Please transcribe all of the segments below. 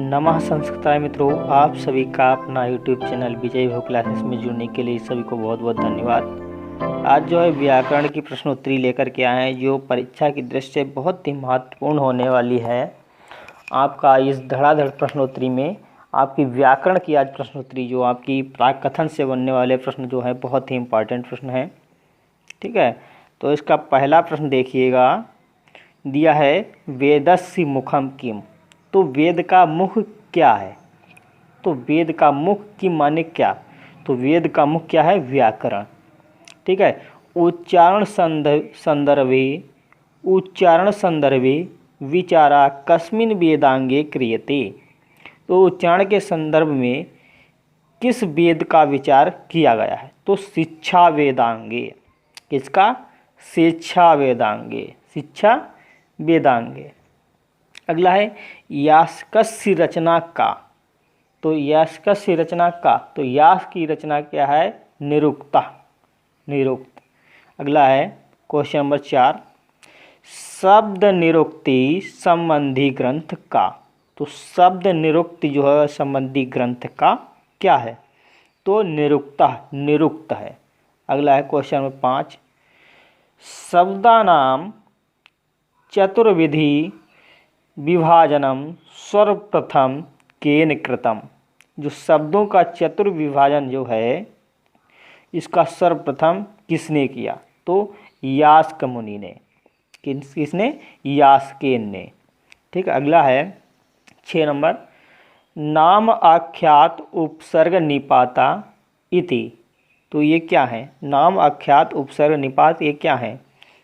नमः संस्कृताय मित्रों, आप सभी का अपना यूट्यूब चैनल विजय भो क्लासेस में जुड़ने के लिए सभी को बहुत बहुत धन्यवाद। आज जो है व्याकरण की प्रश्नोत्तरी लेकर के आए हैं, जो परीक्षा की दृष्टि से बहुत ही महत्वपूर्ण होने वाली है। आपका इस धड़ाधड़ प्रश्नोत्तरी में आपकी व्याकरण की आज प्रश्नोत्तरी, जो आपकी प्राक कथन से बनने वाले प्रश्न जो है बहुत ही इम्पॉर्टेंट प्रश्न है। ठीक है, तो इसका पहला प्रश्न देखिएगा, दिया है वेदस्य मुखम किम। तो वेद का मुख क्या है? तो वेद का मुख की माने क्या? तो वेद का मुख क्या है? व्याकरण। ठीक है, उच्चारण संदर्भे विचारा कस्मिन वेदांगे क्रियते। तो उच्चारण के संदर्भ में किस वेद का विचार किया गया है? तो शिक्षा वेदांगे। किसका? शिक्षा वेदांगे। शिक्षा वेदांगे। अगला है यास्कस्य रचना का। तो यास्कस्य रचना का, तो यास की रचना क्या है? निरुक्ता, निरुक्त। अगला है क्वेश्चन नंबर 4, शब्द निरुक्ति संबंधी ग्रंथ का। तो शब्द निरुक्ति जो है संबंधी ग्रंथ का क्या है? तो निरुक्ता, निरुक्त है। अगला है क्वेश्चन नंबर 5, शब्दानाम चतुर्विधि विभाजनम सर्वप्रथम केन कृतम। जो शब्दों का चतुर्विभाजन जो है, इसका सर्वप्रथम किसने किया? तो यास्क मुनि ने। किसने? यास्केन ने। ठीक है, अगला है 6 नंबर, नाम आख्यात उपसर्ग निपाता इति। तो ये क्या है? नाम आख्यात उपसर्ग निपात ये क्या है?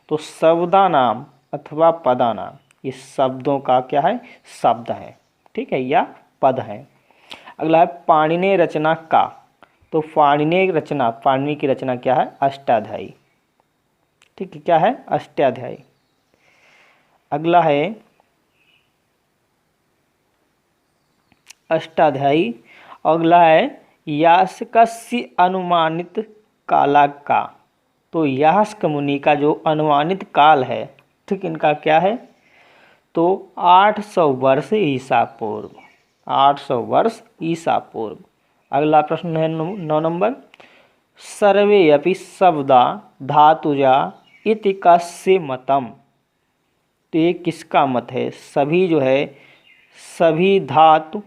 तो शब्दानाम अथवा पदानाम, ये शब्दों का क्या है? शब्द है। ठीक है, या पद है। अगला है पाणिनि रचना का। तो पाणिनि रचना, पाणिनि की रचना क्या है? अष्टाध्यायी। ठीक है, क्या है? अष्टाध्यायी। अगला है अष्टाध्यायी। अगला है यास्कस्य अनुमानित काला का। तो यास्क मुनि का जो अनुमानित काल है, ठीक, इनका क्या है? तो 800 वर्ष ईसा पूर्व। 800 वर्ष ईसा पूर्व। अगला प्रश्न है 9 नंबर, सर्वे अपि शब्दा धातुजा इति कस्य मतम। तो ये किसका मत है? सभी जो है, सभी धातु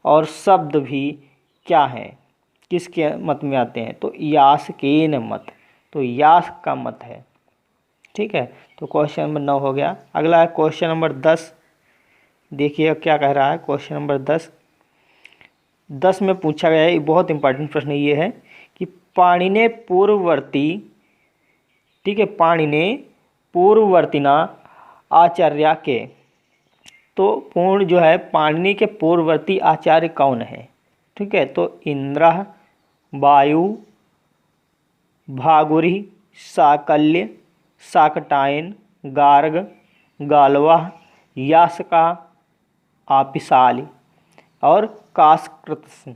और शब्द भी क्या हैं? किसके मत में आते हैं? तो यास्केन मत। तो यास का मत है। ठीक है, तो क्वेश्चन नंबर 9 हो गया। अगला है क्वेश्चन नंबर 10। देखिए क्या कह रहा है क्वेश्चन नंबर 10 में पूछा गया है, बहुत इंपॉर्टेंट प्रश्न ये है कि पाणिनि पूर्ववर्ती, ठीक है, पाणिनि पूर्ववर्तीना आचार्य के। तो पूर्ण जो है, पाणिनि के पूर्ववर्ती आचार्य कौन है? ठीक है, तो इंद्र, वायु, भागुरी, साकल्य, शाकटायन, गार्ग, गालवा, यास्का, आपिशाली और काशकृत्स्न।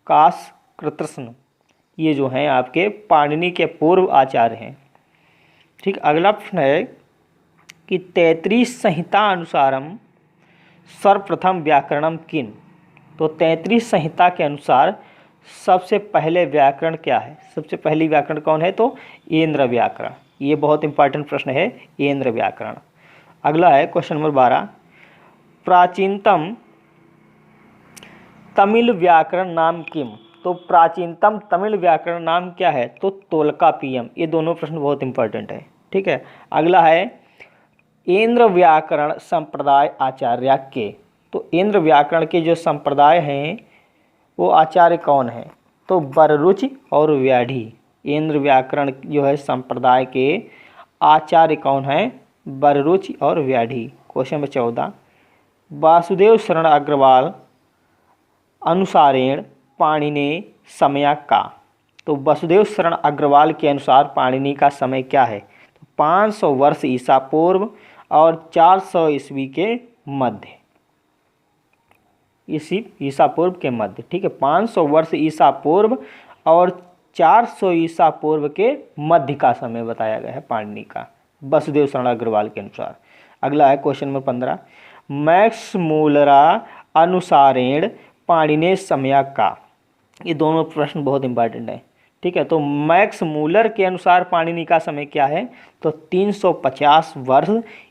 काशकृत्स्न ये जो हैं आपके पाणिनि के पूर्व आचार्य हैं। ठीक, अगला प्रश्न है कि 33 संहिता अनुसारम सर्वप्रथम व्याकरणम किन। तो 33 संहिता के अनुसार सबसे पहले व्याकरण क्या है? सबसे पहली व्याकरण कौन है? तो ऐन्द्र व्याकरण। ये बहुत इंपॉर्टेंट प्रश्न है, ऐन्द्र व्याकरण। अगला है क्वेश्चन नंबर 12, प्राचीनतम तमिल व्याकरण नाम किम। तो प्राचीनतम तमिल व्याकरण नाम क्या है? तो तोल्कापियम। ये दोनों प्रश्न बहुत इंपॉर्टेंट है। ठीक है, अगला है ऐन्द्र व्याकरण संप्रदाय आचार्य के। तो ऐन्द्र व्याकरण के जो संप्रदाय हैं वो आचार्य कौन है? तो बररुचि और व्याढ़ी। ऐन्द्र व्याकरण जो है संप्रदाय के आचार्य कौन है? बररुचि और व्याढ़ी। क्वेश्चन नंबर 14, वासुदेव शरण अग्रवाल अनुसारेण पाणिनि समय का। तो वासुदेव शरण अग्रवाल के अनुसार पाणिनि का समय क्या है? तो 500 वर्ष ईसा पूर्व और 400 ईस्वी के मध्य। ईसा पूर्व के मध्य। ठीक है, 500 वर्ष ईसा पूर्व और 400 ईसा पूर्व के मध्य का समय बताया गया है पाणिनि का, वासुदेव शरण अग्रवाल के अनुसार। अगला है क्वेश्चन नंबर 15, मैक्स मूलरा अनुसारेण पाणिनेय समय का। ये दोनों प्रश्न बहुत इंपॉर्टेंट है। ठीक है, तो मैक्स मूलर के अनुसार पाणिनि का समय क्या है, तो 350 वर्ष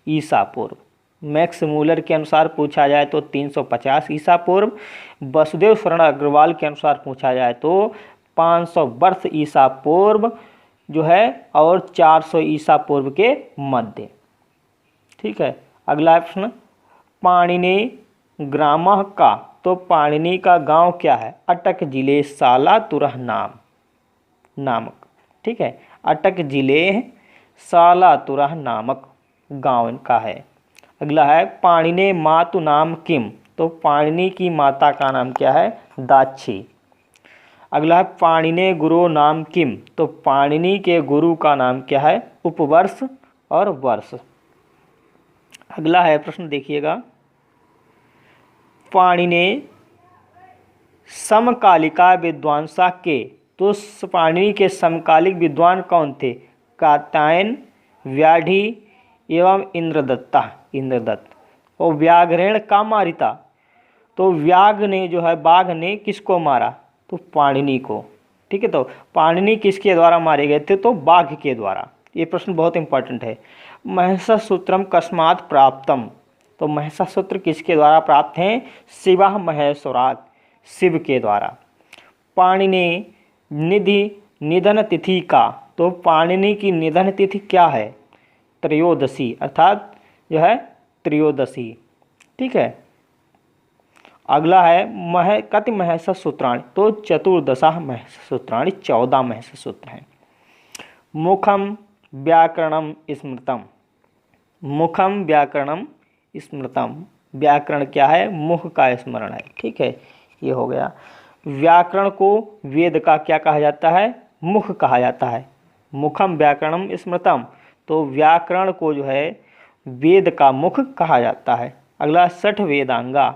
ईसा पूर्व। मैक्स मूलर के अनुसार पूछा जाए तो 350 ईसा पूर्व। वसुदेव शरण अग्रवाल के अनुसार पूछा जाए तो 500 वर्ष ईसा पूर्व जो है, और 400 ईसा पूर्व के मध्य। ठीक है, अगला प्रश्न, पाणिनि ग्रामः का, तो पाणिनि का गांव क्या है, अटक जिले सालातुरः नामक। ठीक है, अटक जिले सालातुरः नामक गांव इनका है। अगला है, पाणिने मातु नाम किम, तो पाणिनि की माता का नाम क्या है, दाक्षी। अगला है, पाणिने गुरु नाम किम, तो पाणिनि के गुरु का नाम क्या है, उपवर्ष और वर्ष। अगला है प्रश्न देखिएगा, पाणिने समकालिका विद्वांसा के, तो पाणिनि के समकालिक विद्वान कौन थे, कात्यायन, व्याधि एवं इंद्रदत्त। और व्याघ्रेण का मारिता, तो व्याघ ने जो है, बाघ ने किसको मारा, तो पाणिनि को। ठीक है, तो पाणिनि किसके द्वारा मारे गए थे, तो बाघ के द्वारा। ये प्रश्न बहुत इंपॉर्टेंट है। महिषासूत्रम कस्मात् प्राप्तम, तो महिषासूत्र किसके द्वारा प्राप्त हैं, शिवः महेश्वरात्, शिव के द्वारा। पाणिनि निधन तिथि का, तो पाणिनि की निधन तिथि क्या है, त्रयोदशी, अर्थात जो है त्रयोदशी। ठीक है, अगला है कति महिषासूत्राणि, तो चतुर्दशा महिषासूत्राणि, 14 महिषासूत्र हैं। मुखम व्याकरणम स्मृतम, मुखम व्याकरणम स्मृतम, व्याकरण क्या है, मुख का स्मरण है। ठीक है, ये हो गया। व्याकरण को वेद का क्या कहा जाता है, मुख कहा जाता है। मुखम व्याकरणम स्मृतम, तो व्याकरण को जो है वेद का मुख कहा जाता है। अगला 60 वेदांगा,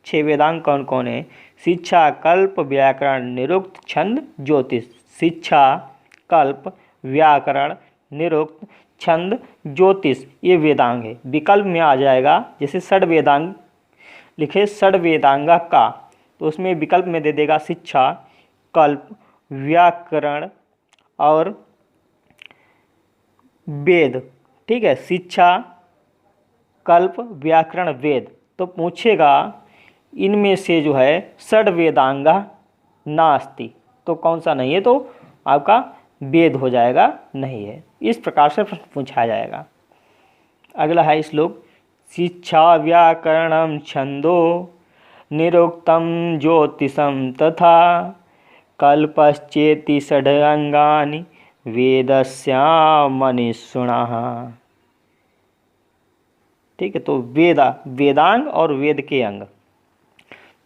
6 वेदांग कौन कौन है, शिक्षा, कल्प, व्याकरण, निरुक्त, छंद, ज्योतिष। शिक्षा, कल्प, व्याकरण, निरुक्त, छंद, ज्योतिष, ये वेदांग है। विकल्प में आ जाएगा, जैसे 60 वेदांग लिखे, 60 वेदांगा का, तो उसमें विकल्प में दे देगा शिक्षा, कल्प, व्याकरण और वेद। ठीक है, शिक्षा, कल्प, व्याकरण, वेद। तो पूछेगा इनमें से जो है षड वेदांगा नास्ति, तो कौन सा नहीं है, तो आपका वेद हो जाएगा, नहीं है। इस प्रकार से प्रश्न पूछा जाएगा। अगला है श्लोक, शिक्षा व्याकरणम छंदो निरुक्तम ज्योतिषम तथा कल्पश्चेति षडंगानि वेदस्यामनिषुणः। ठीक है, तो वेदांग और वेद के अंग।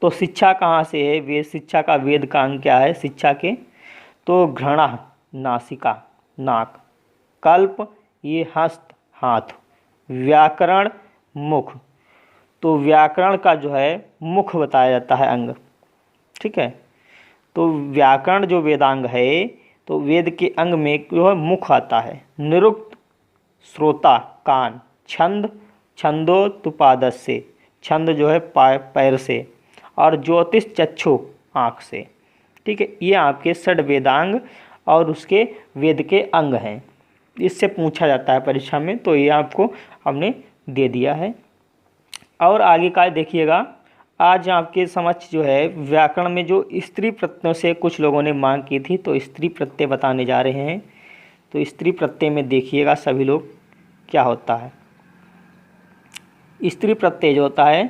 तो शिक्षा कहाँ से है, वेद शिक्षा का वेद का अंग क्या है, शिक्षा के, तो घृणा नासिका नाक, कल्प ये हस्त हाथ, व्याकरण मुख, तो व्याकरण का जो है मुख बताया जाता है अंग। ठीक है, तो व्याकरण जो वेदांग है, तो वेद के अंग में जो है मुख आता है। निरुक्त श्रोता कान, छंद छंदोतुपादस से, छंद जो है पैर से, और ज्योतिष चक्षु आँख से। ठीक है, ये आपके षड वेदांग और उसके वेद के अंग हैं। इससे पूछा जाता है परीक्षा में, तो ये आपको हमने दे दिया है। और आगे का देखिएगा, आज आपके समक्ष जो है व्याकरण में जो स्त्री प्रत्ययों से कुछ लोगों ने मांग की थी, तो स्त्री प्रत्यय बताने जा रहे हैं। तो स्त्री प्रत्यय में देखिएगा सभी लोग क्या होता है। स्त्री प्रत्यय जो होता है,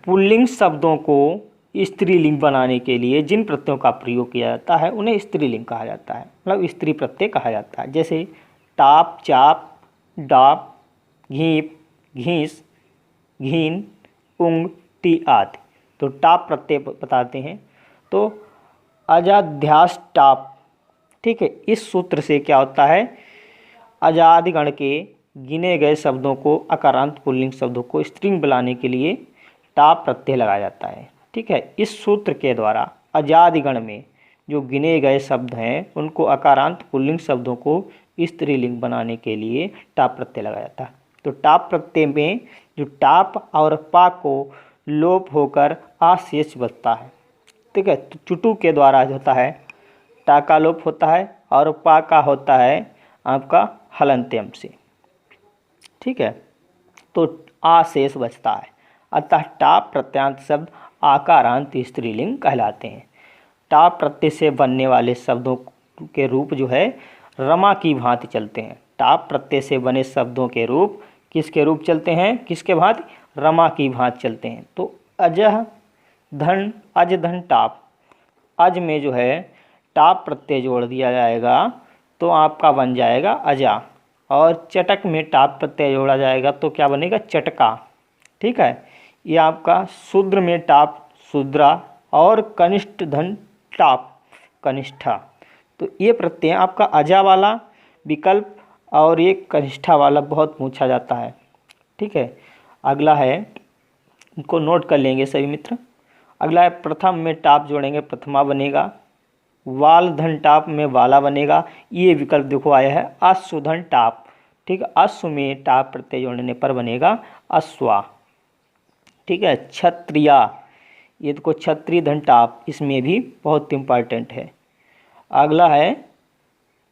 पुल्लिंग शब्दों को स्त्रीलिंग बनाने के लिए जिन प्रत्ययों का प्रयोग किया जाता है उन्हें स्त्रीलिंग कहा जाता है, मतलब स्त्री प्रत्यय कहा जाता है। जैसे टाप, चाप, डाप, घीप, घीस, घीन, पुंग, टी आदि। तो टाप प्रत्यय बताते हैं, तो अजाध्यास टाप। ठीक है, इस सूत्र से क्या होता है, अजादिगण के गिने गए शब्दों को, अकारांत पुल्लिंग शब्दों को स्त्रीलिंग बनाने के लिए टाप प्रत्यय लगाया जाता है। ठीक है, इस सूत्र के द्वारा अजादिगण में जो गिने गए शब्द हैं उनको अकारांत पुल्लिंग शब्दों को स्त्रीलिंग बनाने के लिए टाप प्रत्यय लगाया जाता है। तो टाप प्रत्यय में जो टाप और पा को लोप होकर आ शेष बचता है। ठीक है, तो चुटू के द्वारा जो होता है टा का लोप होता है और पा का होता है आपका हलंत्यम से। ठीक है, तो आ शेष बचता है, अतः टा प्रत्यांत शब्द आकारांत स्त्रीलिंग कहलाते हैं। टा प्रत्यय से बनने वाले शब्दों के रूप जो है रमा की भांति चलते हैं। टा प्रत्यय से बने शब्दों के रूप किसके रूप चलते हैं, किसके भांति, रमा की भांति चलते हैं। तो अजह धन अज धन टाप, अज में जो है टाप प्रत्यय जोड़ दिया जाएगा तो आपका बन जाएगा अजा, और चटक में टाप प्रत्यय जोड़ा जाएगा तो क्या बनेगा, चटका। ठीक है, ये आपका शूद्र में टाप शूद्रा और कनिष्ठ धन टाप कनिष्ठा। तो ये प्रत्यय आपका अजा वाला विकल्प और ये कनिष्ठा वाला बहुत पूछा जाता है। ठीक है, अगला है, इनको नोट कर लेंगे सभी मित्र। अगला है प्रथम में टाप जोड़ेंगे प्रथमा बनेगा, वाल धन टाप में वाला बनेगा। ये विकल्प देखो आया है अश्व धन टाप। ठीक है, अश्व में टाप प्रत्यय जोड़ने पर बनेगा अश्वा। ठीक है, क्षत्रिया, ये देखो क्षत्रिय धन टाप, इसमें भी बहुत इम्पॉर्टेंट है। अगला है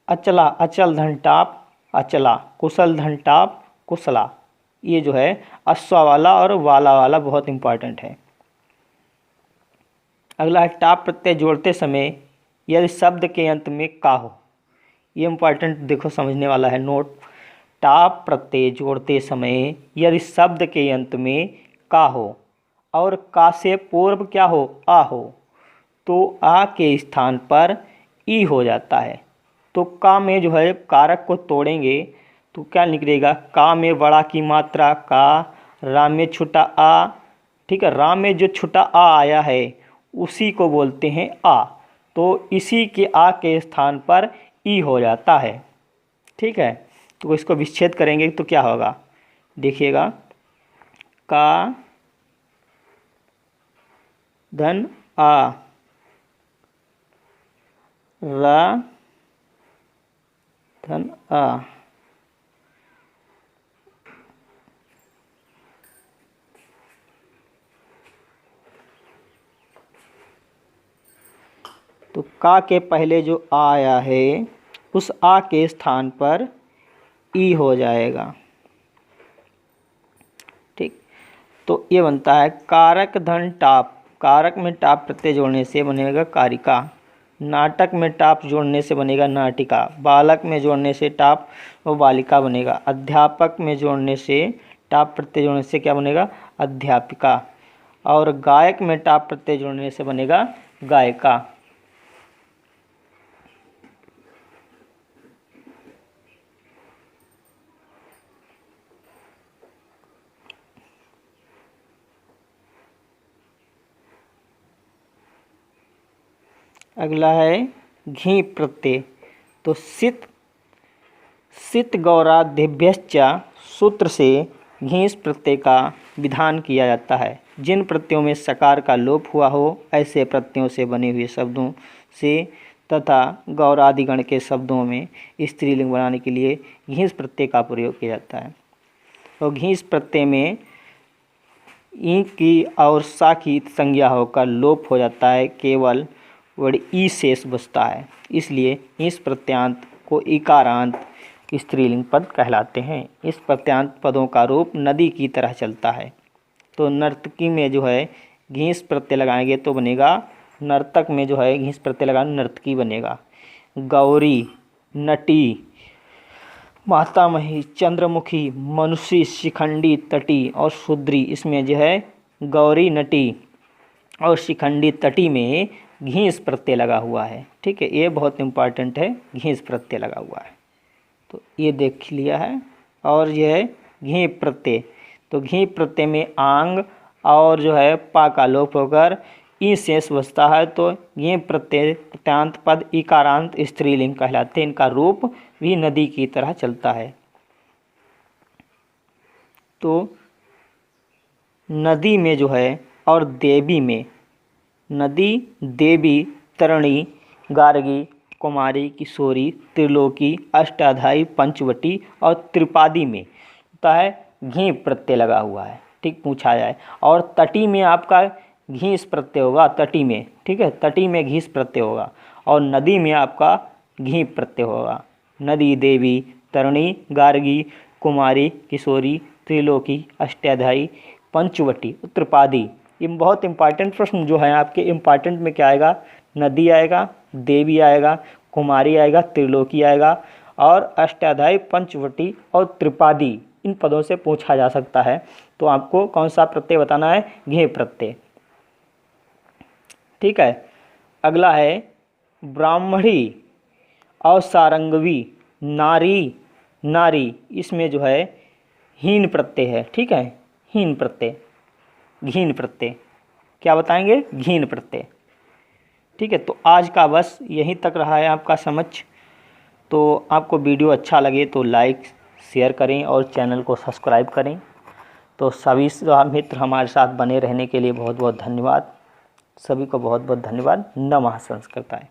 अचला, अचल धन टाप अचला, कुशल धन टाप कुशला। ये जो है अश्वा वाला और वाला वाला बहुत इम्पॉर्टेंट है। अगला है टाप प्रत्यय जोड़ते समय यदि शब्द के अंत में का हो। ये इम्पॉर्टेंट देखो समझने वाला है नोट। टाप प्रत्यय जोड़ते समय यदि शब्द के अंत में का हो और का से पूर्व क्या हो, आ हो, तो आ के स्थान पर ई हो जाता है। तो का में जो है कारक को तोड़ेंगे तो क्या निकलेगा, का में बड़ा की मात्रा का, रा में छोटा आ। ठीक है, रा में जो छोटा आ आया है उसी को बोलते हैं आ, तो इसी के आ के स्थान पर ई हो जाता है। ठीक है, तो इसको विच्छेद करेंगे तो क्या होगा, देखिएगा, का धन आ, रा धन आ, तो का के पहले जो आ आया है उस आ के स्थान पर ई हो जाएगा। ठीक, तो ये बनता है कारक धन टाप, कारक में टाप प्रत्यय जोड़ने से बनेगा कारिका। नाटक में टाप जोड़ने से बनेगा नाटिका। बालक में जोड़ने से टाप और बालिका बनेगा। अध्यापक में जोड़ने से टाप प्रत्यय जोड़ने से क्या बनेगा, अध्यापिका। और गायक में टाप प्रत्यय जोड़ने से बनेगा गायिका। अगला है घी प्रत्यय। तो सित सित गौरादिभ्यश्च सूत्र से घीस प्रत्यय का विधान किया जाता है। जिन प्रत्ययों में सकार का लोप हुआ हो ऐसे प्रत्ययों से बने हुए शब्दों से तथा गौरादिगण के शब्दों में स्त्रीलिंग बनाने के लिए घीस प्रत्यय का प्रयोग किया जाता है। तो घीस प्रत्यय में ई की और सा की संज्ञा होकर लोप हो जाता है, केवल वर्ड ई शेष बचता है। इसलिए इस प्रत्यांत को इकारांत स्त्रीलिंग पद कहलाते हैं। इस प्रत्यांत पदों का रूप नदी की तरह चलता है। तो नर्तकी में जो है घीस प्रत्यय लगाएंगे तो बनेगा नर्तक, में जो है घीस प्रत्यय लगाना नर्तकी बनेगा। गौरी, नटी, मातामही, चंद्रमुखी, मनुष्य, शिखंडी, तटी और शूद्री, इसमें जो है गौरी, नटी और शिखंडी, तटी में घीस प्रत्यय लगा हुआ है। ठीक है, ये बहुत इम्पॉर्टेंट है, घीस प्रत्यय लगा हुआ है। तो ये देख लिया है। और यह है घी प्रत्यय। तो घी प्रत्यय में आंग और जो है पा का लोप होकर ई शेष बचता है। तो ये प्रत्यय प्रत्यांत पद इकारांत स्त्रीलिंग कहलाते हैं। इनका रूप भी नदी की तरह चलता है। तो नदी में जो है और देवी में, नदी, देवी, तरणी, गार्गी, कुमारी, किशोरी, त्रिलोकी, अष्टाध्यायी, पंचवटी और त्रिपादी में होता है घी प्रत्यय लगा हुआ है। ठीक, पूछा जाए। और तटी में आपका घीस प्रत्यय होगा, तटी में, ठीक है, तटी में घीस प्रत्यय होगा। और नदी में आपका घी प्रत्यय होगा। नदी, देवी, तरुणी, गार्गी, कुमारी, किशोरी, त्रिलोकी, अष्टाध्यायी, पंचवटी, उत्तरपादी। ये बहुत इंपॉर्टेंट प्रश्न जो है आपके, इंपॉर्टेंट में क्या आएगा, नदी आएगा, देवी आएगा, कुमारी आएगा, त्रिलोकी आएगा, और अष्टाध्यायी, पंचवटी और त्रिपादी, इन पदों से पूछा जा सकता है। तो आपको कौन सा प्रत्यय बताना है, घे प्रत्यय। ठीक है, अगला है ब्राह्मणी और सारंगवी, नारी, नारी, इसमें जो है हीन प्रत्यय है। ठीक है, हीन प्रत्यय, घीन प्रत्यय, क्या बताएंगे, घीन प्रत्यय। ठीक है, तो आज का बस यहीं तक रहा है आपका समझ। तो आपको वीडियो अच्छा लगे तो लाइक शेयर करें और चैनल को सब्सक्राइब करें। तो सभी मित्र हमारे साथ बने रहने के लिए बहुत बहुत धन्यवाद। सभी को बहुत बहुत धन्यवाद। नमः संस्कृताय।